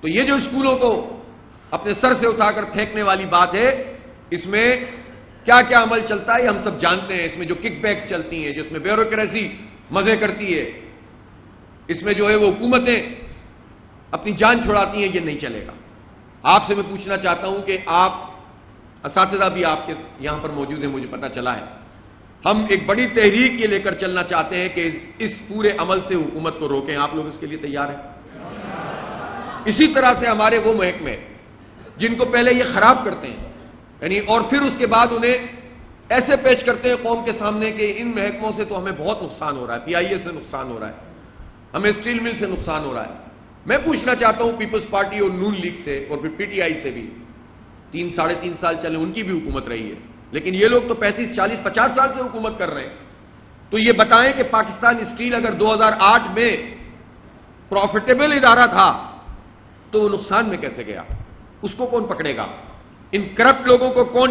تو یہ جو اسکولوں کو اپنے سر سے اٹھا کر پھینکنے والی بات ہے، اس میں کیا کیا عمل چلتا ہے ہم سب جانتے ہیں. اس میں جو کک بیکس چلتی ہیں، جس میں بیوروکریسی مزے کرتی ہے، اس میں جو ہے وہ حکومتیں اپنی جان چھڑاتی ہیں، یہ نہیں چلے گا. آپ سے میں پوچھنا چاہتا ہوں کہ آپ اساتذہ بھی آپ کے یہاں پر موجود ہیں، مجھے پتا چلا ہے. ہم ایک بڑی تحریک یہ لے کر چلنا چاہتے ہیں کہ اس پورے عمل سے حکومت کو روکیں. آپ لوگ اس کے لیے تیار ہیں؟ اسی طرح سے ہمارے وہ محکمے جن کو پہلے یہ خراب کرتے ہیں، یعنی اور پھر اس کے بعد انہیں ایسے پیش کرتے ہیں قوم کے سامنے کہ ان محکموں سے تو ہمیں بہت نقصان ہو رہا ہے، پی آئی اے سے نقصان ہو رہا ہے، ہمیں اسٹیل مل سے نقصان ہو رہا ہے. میں پوچھنا چاہتا ہوں پیپلز پارٹی اور نون لیگ سے اور پھر پی ٹی آئی سے بھی 3-3.5 سال چلے ان کی بھی حکومت رہی ہے، لیکن یہ لوگ تو 35, 40, 50 سال سے حکومت کر رہے ہیں. تو یہ بتائیں کہ پاکستان اسٹیل اگر 2008 میں پروفیٹیبل ادارہ تھا تو وہ نقصان میں کیسے گیا؟ اس کو کون پکڑے گا؟ ان کرپٹ لوگوں کو کون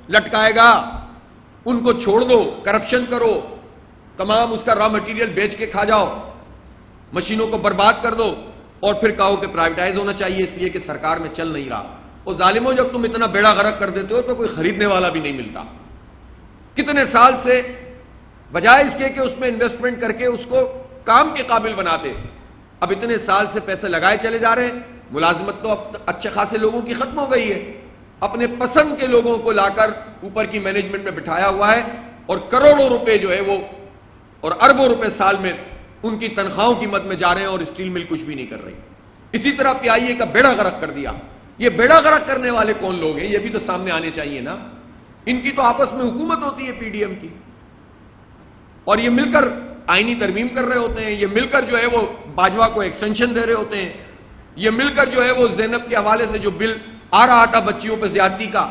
لٹکائے گا؟ ان کو چھوڑ دو، کرپشن کرو، تمام اس کا را مٹیریل بیچ کے کھا جاؤ، مشینوں کو برباد کر دو، اور پھر کہو کہ پرائیویٹائز ہونا چاہیے اس لیے کہ سرکار میں چل نہیں رہا. اور ظالموں، جب تم اتنا بیڑا غرق کر دیتے ہو تو کوئی خریدنے والا بھی نہیں ملتا. کتنے سال سے بجائے اس کے کہ اس میں انویسٹمنٹ کر کے اس کو کام کے قابل بناتے، اب اتنے سال سے پیسے لگائے چلے جا رہے ہیں. ملازمت تو اب اچھے خاصے لوگوں کی ختم ہو گئی ہے، اپنے پسند کے لوگوں کو لا کر اوپر کی مینجمنٹ میں بٹھایا ہوا ہے، اور کروڑوں روپے جو ہے وہ اور اربوں روپے سال میں ان کی تنخواہوں کی مد میں جا رہے ہیں، اور اسٹیل مل کچھ بھی نہیں کر رہی. اسی طرح پی آئی اے کا بیڑا غرق کر دیا. یہ بیڑا غرق کرنے والے کون لوگ ہیں؟ یہ بھی تو سامنے آنے چاہیے نا. ان کی تو آپس میں حکومت ہوتی ہے پی ڈی ایم کی، اور یہ مل کر آئینی ترمیم کر رہے ہوتے ہیں، یہ مل کر جو ہے وہ باجوہ کو ایکسٹینشن دے رہے ہوتے ہیں، یہ مل کر جو ہے وہ زینب کے حوالے سے جو بل آ رہا تھا بچیوں پہ زیادتی کا،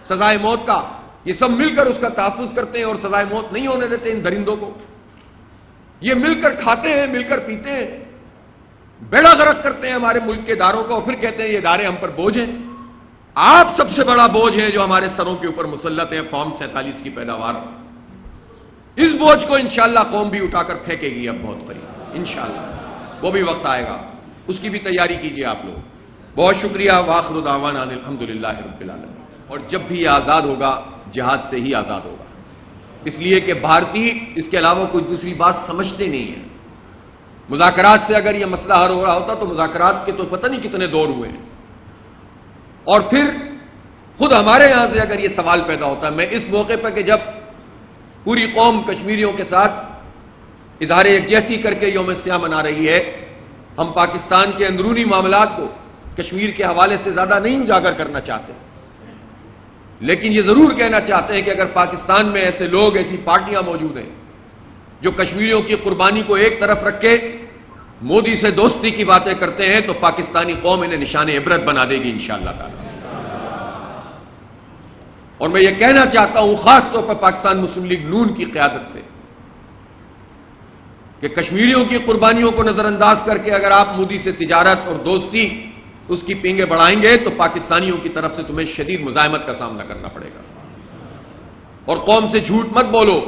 سزائے موت کا، یہ سب مل کر اس کا تحفظ کرتے ہیں اور سزائے موت نہیں ہونے دیتے ان درندوں کو. یہ مل کر کھاتے ہیں، مل کر پیتے ہیں، بیڑا غرق کرتے ہیں ہمارے ملک کے اداروں کا، اور پھر کہتے ہیں یہ ادارے ہم پر بوجھ ہیں. آپ سب سے بڑا بوجھ ہے جو ہمارے سروں کے اوپر مسلط ہے، فارم 47 کی پیداوار. اس بوجھ کو انشاءاللہ قوم بھی اٹھا کر پھینکے گی اب بہت قریب، انشاءاللہ وہ بھی وقت آئے گا، اس کی بھی تیاری کیجیے آپ لوگ. بہت شکریہ. وآخر دعوانا الحمدللہ رب العالمین. اور جب بھی یہ آزاد ہوگا جہاد سے ہی آزاد ہوگا، اس لیے کہ بھارتی اس کے علاوہ کوئی دوسری بات سمجھتے نہیں ہیں. مذاکرات سے اگر یہ مسئلہ حل ہو رہا ہوتا تو مذاکرات کے تو پتہ نہیں کتنے دور ہوئے ہیں. اور پھر خود ہمارے یہاں سے اگر یہ سوال پیدا ہوتا ہے، میں اس موقع پر کہ جب پوری قوم کشمیریوں کے ساتھ اظہار یکجہتی کر کے یوم سیاہ منا رہی ہے، ہم پاکستان کے اندرونی معاملات کو کشمیر کے حوالے سے زیادہ نہیں اجاگر کرنا چاہتے، لیکن یہ ضرور کہنا چاہتے ہیں کہ اگر پاکستان میں ایسے لوگ، ایسی پارٹیاں موجود ہیں جو کشمیریوں کی قربانی کو ایک طرف رکھ کے مودی سے دوستی کی باتیں کرتے ہیں تو پاکستانی قوم انہیں نشان عبرت بنا دے گی انشاءاللہ تعالی. اور میں یہ کہنا چاہتا ہوں خاص طور پر پاکستان مسلم لیگ نون کی قیادت سے کہ کشمیریوں کی قربانیوں کو نظر انداز کر کے اگر آپ مودی سے تجارت اور دوستی اس کی پینگیں بڑھائیں گے تو پاکستانیوں کی طرف سے تمہیں شدید مزاحمت کا سامنا کرنا پڑے گا. اور قوم سے جھوٹ مت بولو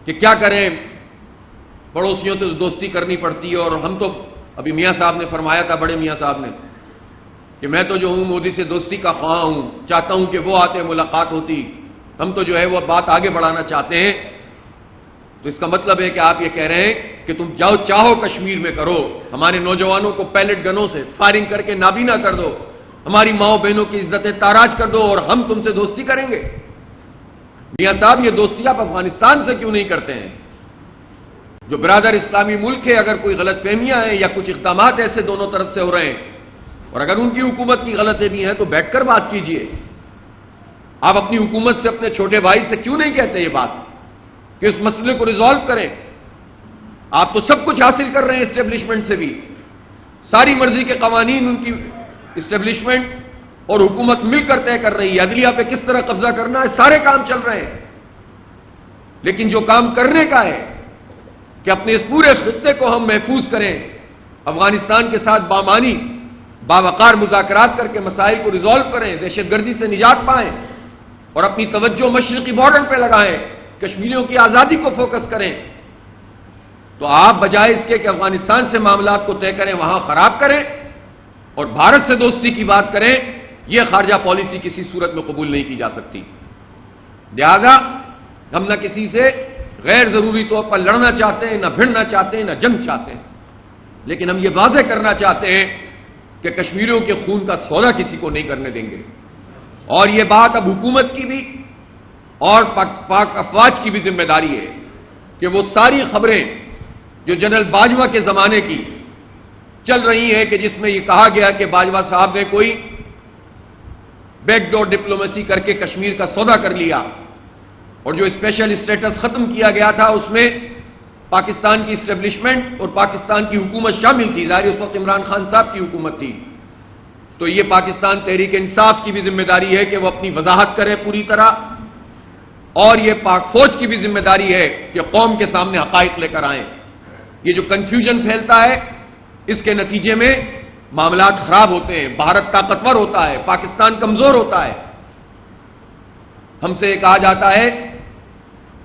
کہ کیا کریں، پڑوسیوں سے دوستی کرنی پڑتی ہے، اور ہم تو ابھی میاں صاحب نے فرمایا تھا، بڑے میاں صاحب نے، کہ میں تو جو ہوں مودی سے دوستی کا خواہاں ہوں، چاہتا ہوں کہ وہ آتے ملاقات ہوتی، ہم تو جو ہے وہ بات آگے بڑھانا چاہتے ہیں. تو اس کا مطلب ہے کہ آپ یہ کہہ رہے ہیں کہ تم جاؤ چاہو کشمیر میں کرو، ہمارے نوجوانوں کو پیلٹ گنوں سے فائرنگ کر کے نابینا کر دو، ہماری ماؤں بہنوں کی عزتیں تاراج کر دو، اور ہم تم سے دوستی کریں گے. میاں صاحب یہ دوستی آپ افغانستان سے کیوں نہیں کرتے ہیں؟ جو برادر اسلامی ملک ہے، اگر کوئی غلط فہمیاں ہیں یا کچھ اقدامات ایسے دونوں طرف سے ہو رہے ہیں، اور اگر ان کی حکومت کی غلطیں بھی ہیں تو بیٹھ کر بات کیجئے. آپ اپنی حکومت سے، اپنے چھوٹے بھائی سے کیوں نہیں کہتے یہ بات کہ اس مسئلے کو ریزالو کریں؟ آپ تو سب کچھ حاصل کر رہے ہیں اسٹیبلشمنٹ سے بھی، ساری مرضی کے قوانین ان کی اسٹیبلشمنٹ اور حکومت مل کر طے کر رہی ہے، عدلیہ پہ کس طرح قبضہ کرنا ہے، سارے کام چل رہے ہیں. لیکن جو کام کرنے کا ہے کہ اپنے اس پورے خطے کو ہم محفوظ کریں، افغانستان کے ساتھ بامانی باوقار مذاکرات کر کے مسائل کو ریزالو کریں، دہشت گردی سے نجات پائیں، اور اپنی توجہ مشرقی بارڈر پہ لگائیں، کشمیریوں کی آزادی کو فوکس کریں، تو آپ بجائے اس کے کہ افغانستان سے معاملات کو طے کریں وہاں خراب کریں، اور بھارت سے دوستی کی بات کریں، یہ خارجہ پالیسی کسی صورت میں قبول نہیں کی جا سکتی۔ لہذا ہم نہ کسی سے غیر ضروری طور پر لڑنا چاہتے ہیں، نہ بھڑنا چاہتے ہیں، نہ جنگ چاہتے ہیں، لیکن ہم یہ واضح کرنا چاہتے ہیں کہ کشمیریوں کے خون کا سودا کسی کو نہیں کرنے دیں گے۔ اور یہ بات اب حکومت کی بھی اور پاک افواج کی بھی ذمہ داری ہے کہ وہ ساری خبریں جو جنرل باجوہ کے زمانے کی چل رہی ہیں کہ جس میں یہ کہا گیا کہ باجوہ صاحب نے کوئی بیک ڈور ڈپلومیسی کر کے کشمیر کا سودا کر لیا، اور جو اسپیشل اسٹیٹس ختم کیا گیا تھا اس میں پاکستان کی اسٹیبلشمنٹ اور پاکستان کی حکومت شامل تھی، ظاہر اس وقت عمران خان صاحب کی حکومت تھی، تو یہ پاکستان تحریک انصاف کی بھی ذمہ داری ہے کہ وہ اپنی وضاحت کرے پوری طرح، اور یہ پاک فوج کی بھی ذمہ داری ہے کہ قوم کے سامنے حقائق لے کر آئیں۔ یہ جو کنفیوژن پھیلتا ہے اس کے نتیجے میں معاملات خراب ہوتے ہیں، بھارت طاقتور ہوتا ہے، پاکستان کمزور ہوتا ہے۔ ہم سے یہ کہا جاتا ہے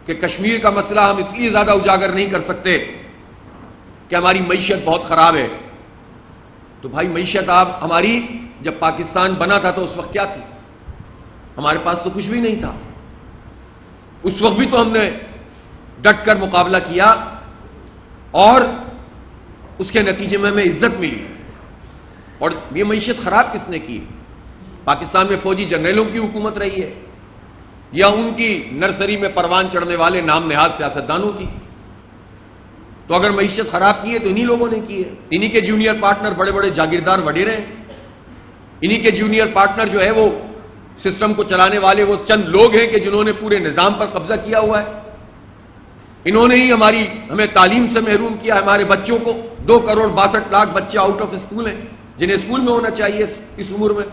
کہ کشمیر کا مسئلہ ہم اس لیے زیادہ اجاگر نہیں کر سکتے کہ ہماری معیشت بہت خراب ہے۔ تو بھائی معیشت آپ ہماری جب پاکستان بنا تھا تو اس وقت کیا تھی؟ ہمارے پاس تو کچھ بھی نہیں تھا، اس وقت بھی تو ہم نے ڈٹ کر مقابلہ کیا اور اس کے نتیجے میں ہمیں عزت ملی۔ اور یہ معیشت خراب کس نے کی؟ پاکستان میں فوجی جنرلوں کی حکومت رہی ہے یا ان کی نرسری میں پروان چڑھنے والے نام نہاد سیاستدانوں کی؟ تو اگر معیشت خراب کی ہے تو انہی لوگوں نے کی ہے، انہی کے جونیئر پارٹنر بڑے بڑے جاگیردار وڈیرے ہیں، انہی کے جونیئر پارٹنر جو ہے وہ سسٹم کو چلانے والے وہ چند لوگ ہیں کہ جنہوں نے پورے نظام پر قبضہ کیا ہوا ہے۔ انہوں نے ہی ہمیں تعلیم سے محروم کیا، ہمارے بچوں کو 2,62,00,000 بچے آؤٹ آف اسکول ہیں جنہیں اسکول میں ہونا چاہیے اس عمر میں۔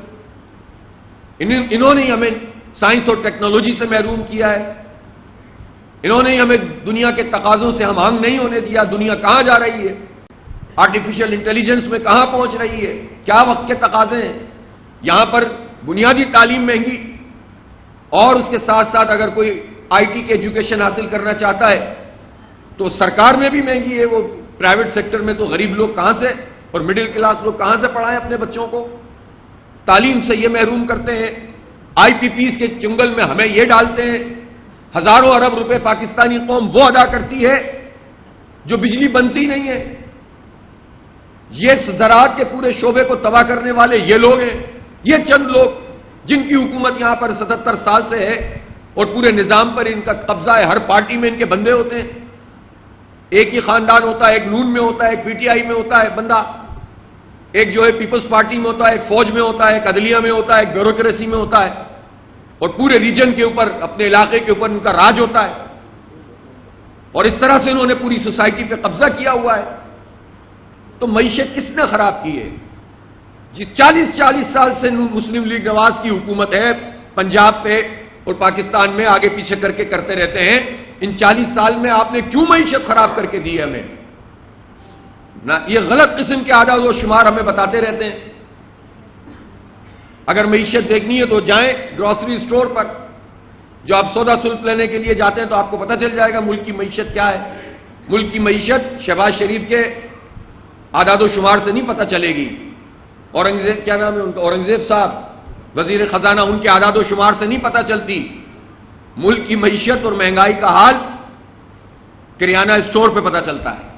انہوں نے ہی ہمیں سائنس اور ٹیکنالوجی سے محروم کیا ہے، انہوں نے ہی ہمیں دنیا کے تقاضوں سے ہم آہنگ نہیں ہونے دیا۔ دنیا کہاں جا رہی ہے؟ آرٹیفیشل انٹیلیجنس میں کہاں پہنچ رہی ہے؟ کیا وقت کے تقاضے ہیں؟ یہاں پر بنیادی تعلیم مہنگی، اور اس کے ساتھ ساتھ اگر کوئی آئی ٹی کی ایجوکیشن حاصل کرنا چاہتا ہے تو سرکار میں بھی مہنگی ہے، وہ پرائیویٹ سیکٹر میں تو غریب لوگ کہاں سے اور مڈل کلاس لوگ کہاں سے پڑھائیں اپنے بچوں کو؟ تعلیم سے یہ محروم کرتے ہیں، آئی پی پیز کے چنگل میں ہمیں یہ ڈالتے ہیں۔ ہزاروں ارب روپے پاکستانی قوم وہ ادا کرتی ہے جو بجلی بنتی نہیں ہے۔ یہ زراعت کے پورے شعبے کو تباہ کرنے والے یہ لوگ ہیں، یہ چند لوگ جن کی حکومت یہاں پر 77 سال سے ہے اور پورے نظام پر ان کا قبضہ ہے، ہر پارٹی میں ان کے بندے ہوتے ہیں، ایک ہی خاندان ہوتا ہے، ایک نون میں ہوتا ہے، ایک پی ٹی آئی میں ہوتا ہے بندہ، ایک جو ہے پیپلز پارٹی میں ہوتا ہے، ایک فوج میں ہوتا ہے، ایک عدلیہ میں ہوتا ہے، ایک بیوروکریسی میں ہوتا ہے، اور پورے ریجن کے اوپر اپنے علاقے کے اوپر ان کا راج ہوتا ہے، اور اس طرح سے انہوں نے پوری سوسائٹی پہ قبضہ کیا ہوا ہے۔ تو معیشت کس نے خراب کی ہے؟ جس 40 سال سے مسلم لیگ نواز کی حکومت ہے پنجاب پہ اور پاکستان میں، آگے پیچھے کر کے کرتے رہتے ہیں، ان 40 سال میں آپ نے کیوں معیشت خراب کر کے دی ہے ہمیں؟ نہ یہ غلط قسم کے اعداد و شمار ہمیں بتاتے رہتے ہیں۔ اگر معیشت دیکھنی ہے تو جائیں گروسری سٹور پر، جو آپ سودا سلف لینے کے لیے جاتے ہیں تو آپ کو پتہ چل جائے گا ملک کی معیشت کیا ہے۔ ملک کی معیشت شہباز شریف کے اعداد و شمار سے نہیں پتہ چلے گی، اورنگزیب کیا نام ہے ان کا، اورنگزیب صاحب وزیر خزانہ، ان کے اعداد و شمار سے نہیں پتہ چلتی۔ ملک کی معیشت اور مہنگائی کا حال کریانہ اسٹور پہ پتہ چلتا ہے۔